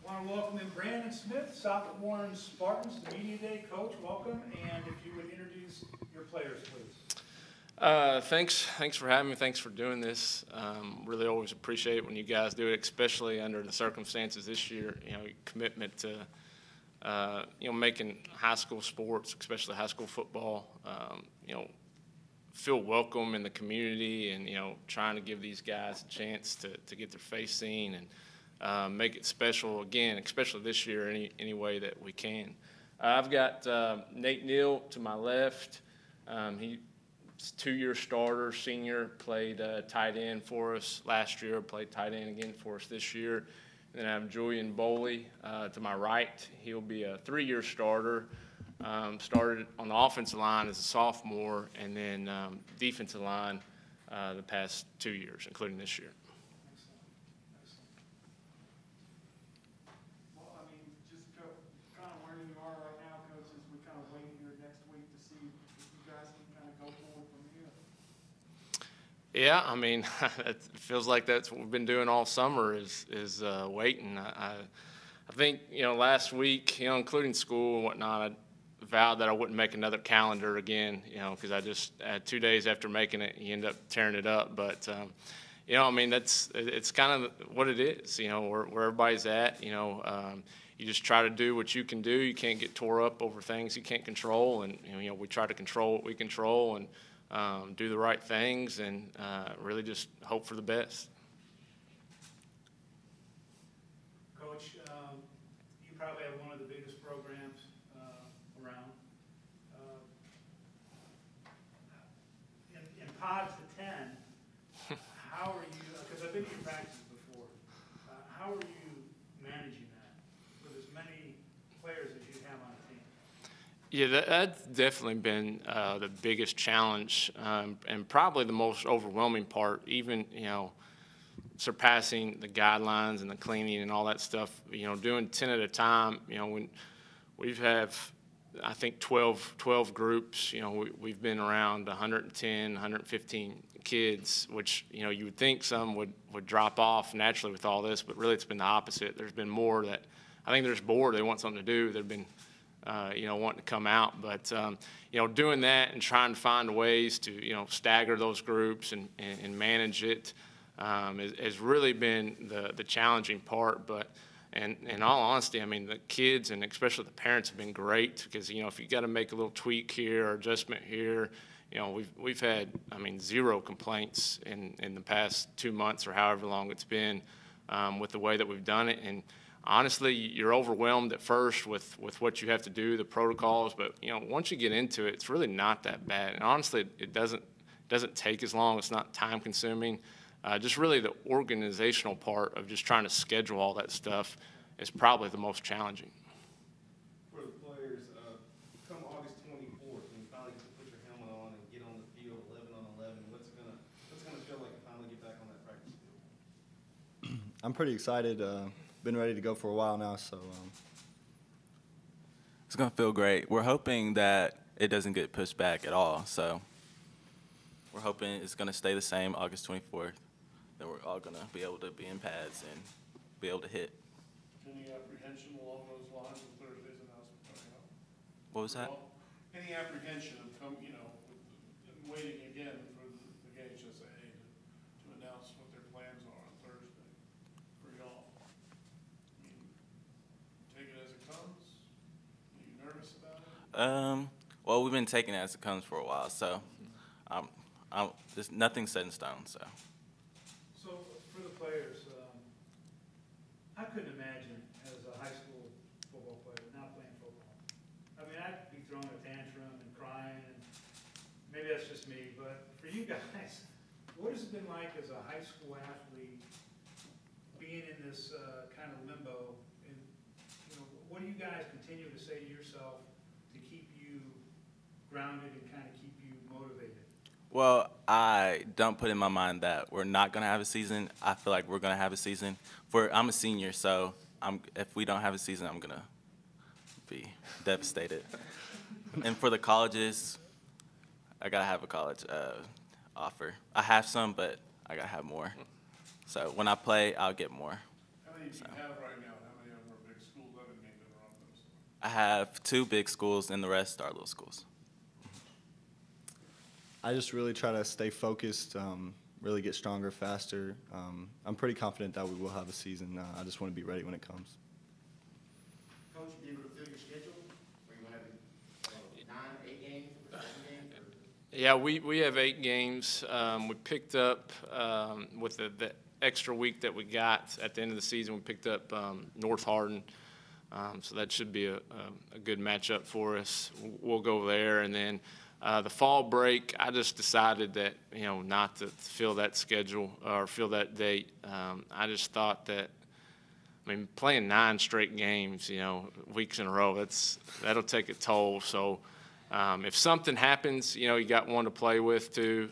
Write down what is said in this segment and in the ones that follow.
I want to welcome in Brandon Smith, Socket Warren Spartans, the Media Day coach. Welcome, and if you would introduce your players, please. Thanks for having me. Thanks for doing this. Really always appreciate it when you guys do it, especially under the circumstances this year. You know, commitment to making high school sports, especially high school football, feel welcome in the community, and trying to give these guys a chance to get their face seen and make it special again, especially this year, any way that we can. I've got Nate Neal to my left. He's a two-year starter, senior, played tight end for us last year, played tight end again for us this year. And then I have Julian Boley to my right. He'll be a three-year starter. Started on the offensive line as a sophomore, and then defensive line the past 2 years, including this year. Yeah, I mean, it feels like that's what we've been doing all summer is waiting. I think, last week, including school and whatnot, I vowed that I wouldn't make another calendar again, because I just had 2 days after making it, you end up tearing it up. But, I mean, it's kind of what it is, where everybody's at. You just try to do what you can do. You can't get tore up over things you can't control. And, we try to control what we control and do the right things, and really just hope for the best. Coach, you probably have one of the biggest programs around. In pods of 10, how are you, because I've been to your practices before, how are you managing that with as many players as you have on a team? Yeah, that's definitely been the biggest challenge, and probably the most overwhelming part, even, surpassing the guidelines and the cleaning and all that stuff, doing 10 at a time, when we've have, I think, 12 groups, we've been around 110, 115 kids, which, you would think some would drop off naturally with all this, but really it's been the opposite. There's been more that, I think there's bored, they want something to do, they've been wanting to come out. But, doing that and trying to find ways to, stagger those groups and manage it has really been the challenging part. But, and in all honesty, I mean, the kids and especially the parents have been great because, if you got to make a little tweak here or adjustment here, we've had, I mean, zero complaints in the past 2 months or however long it's been with the way that we've done it. And honestly, you're overwhelmed at first with what you have to do, the protocols, but once you get into it, it's really not that bad. And honestly, it doesn't take as long. It's not time consuming. Just really the organizational part of just trying to schedule all that stuff is probably the most challenging. For the players, come August 24th, when you finally get to put your helmet on and get on the field 11 on 11, what's it gonna feel like to finally get back on that practice field? I'm pretty excited. Been ready to go for a while now, so it's going to feel great. We're hoping that it doesn't get pushed back at all, so we're hoping it's going to stay the same August 24th, that we're all going to be able to be in pads and be able to hit. Any apprehension along those lines of Thursday's announcement coming up? What was that? Any apprehension of waiting again for the HSA to announce what their plans are on Thursday for y'all? I mean, take it as it comes? Are you nervous about it? Well, we've been taking it as it comes for a while, so there's nothing set in stone. So For the players, I couldn't imagine as a high school football player not playing football. I mean, I'd be throwing a tantrum and crying, and maybe that's just me, but for you guys, what has it been like as a high school athlete being in this kind of limbo? And what do you guys continue to say to yourself to keep you grounded and kind of keep you motivated? Well, I don't put in my mind that we're not going to have a season. I feel like we're going to have a season. I'm a senior, so if we don't have a season, I'm going to be devastated. And for the colleges, I got to have a college offer. I have some, but I got to have more. So when I play, I'll get more. How many do you have right now? How many of them are I have 2 big schools, and the rest are little schools. I just really try to stay focused, really get stronger, faster. I'm pretty confident that we will have a season. I just want to be ready when it comes. Coach, you be able to fill your schedule? Are you going to have 9, 8 games, or 7 games? Or? Yeah, we have 8 games. We picked up, with the extra week that we got at the end of the season, we picked up North Hardin. So that should be a good matchup for us. We'll go there. And then the fall break, I just decided that, not to fill that schedule or fill that date. I just thought that, playing 9 straight games, weeks in a row, that'll take a toll. So if something happens, you got one to play with too,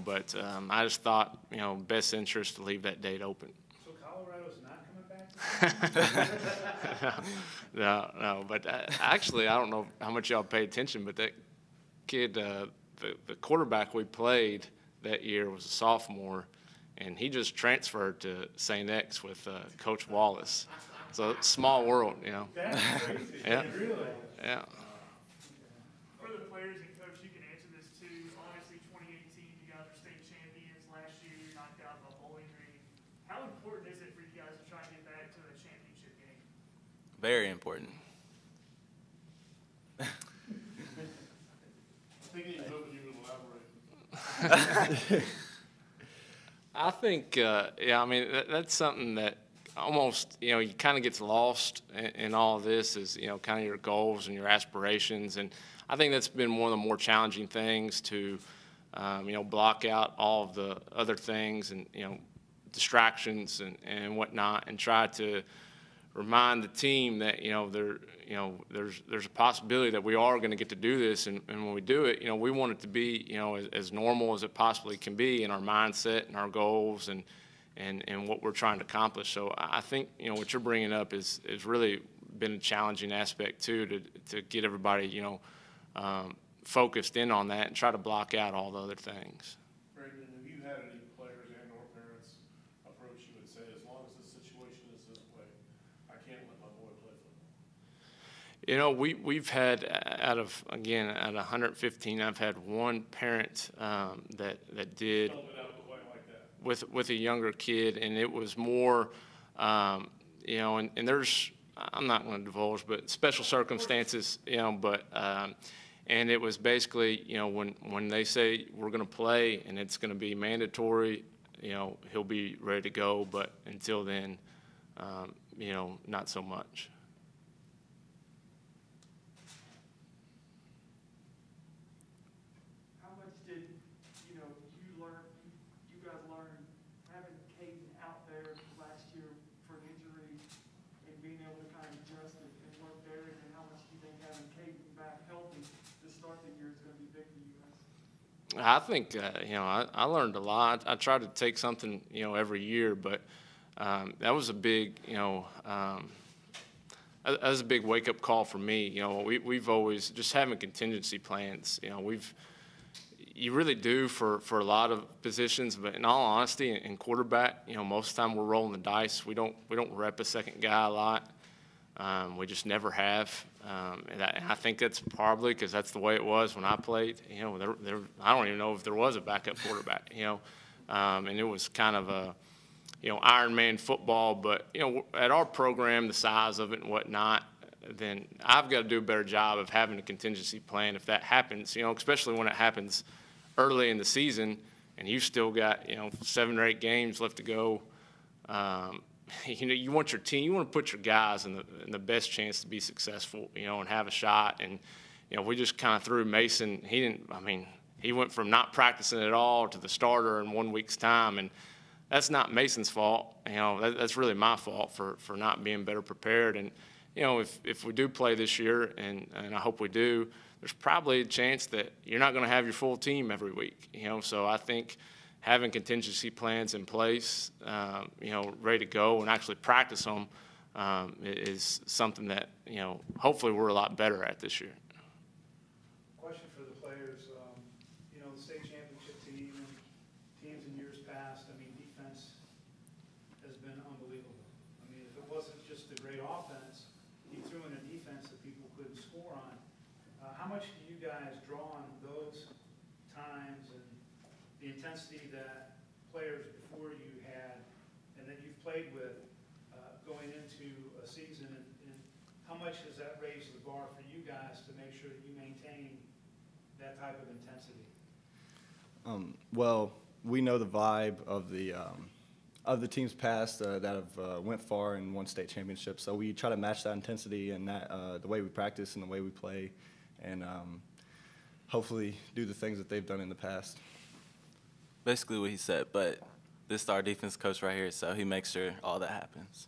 but I just thought, best interest to leave that date open. So Colorado's not coming back? No, but actually, I don't know how much y'all pay attention, but that kid, the quarterback we played that year was a sophomore, and he just transferred to St. X with Coach Wallace. So small world, That's crazy. Yeah. Really? Yeah. For the players and coach, you can answer this too. Obviously, 2018, you guys were state champions. Last year, you knocked out the Bowling Green. How important is it for you guys to try and get back to a championship game? Very important. I think he's hoping you would elaborate. I think, that's something that almost, you kind of gets lost in all of this is, kind of your goals and your aspirations. And I think that's been one of the more challenging things to, block out all of the other things and, distractions and whatnot, and try to remind the team that, there's a possibility that we are going to get to do this. And when we do it, we want it to be, as normal as it possibly can be in our mindset and our goals and what we're trying to accomplish. So I think, what you're bringing up is really been a challenging aspect too, to get everybody, focused in on that and try to block out all the other things. Brandon, have you had any players and or parents approach you and say, as long as the situation is this way, I can't let my boy play football? We've had out of 115, I've had one parent that did Spelled it out quite like that. with a younger kid, and it was more, and there's, I'm not going to divulge, but special circumstances, and it was basically, when they say we're going to play and it's going to be mandatory, he'll be ready to go, but until then, not so much. How much did, you guys learn having Caden out there last year for an injury and being able to kind of adjust and work there, and how much do you think having Caden back healthy to start the year is going to be big for you guys? I think, I learned a lot. I try to take something, every year, but that was a big, that was a big wake-up call for me. We've always, just having contingency plans, you really do for a lot of positions, but in all honesty, in quarterback, most of the time we're rolling the dice. We don't rep a second guy a lot. We just never have. And I think that's probably because that's the way it was when I played. I don't even know if there was a backup quarterback, and it was kind of a, Iron Man football. But, at our program, the size of it and whatnot, then I've got to do a better job of having a contingency plan if that happens, especially when it happens early in the season and you've still got, 7 or 8 games left to go. You want your team, you want to put your guys in the best chance to be successful, and have a shot. And, we just kind of threw Mason. He went from not practicing at all to the starter in 1 week's time. And that's not Mason's fault. That's really my fault for not being better prepared. And, if we do play this year, and I hope we do, there's probably a chance that you're not going to have your full team every week. So I think having contingency plans in place, ready to go and actually practice them is something that, hopefully we're a lot better at this year. Question for the players, the state championship team and teams in years past, defense has been unbelievable. If it wasn't just the great offense, you threw in a defense that that people couldn't score on. How much do you guys draw on those times and the intensity that players before you had and that you've played with going into a season? And how much does that raise the bar for you guys to make sure that you maintain that type of intensity? Well, we know the vibe of the teams past that have went far and won state championships. So we try to match that intensity and that the way we practice and the way we play, and hopefully do the things that they've done in the past. Basically what he said, but this is our defense coach right here, so he makes sure all that happens.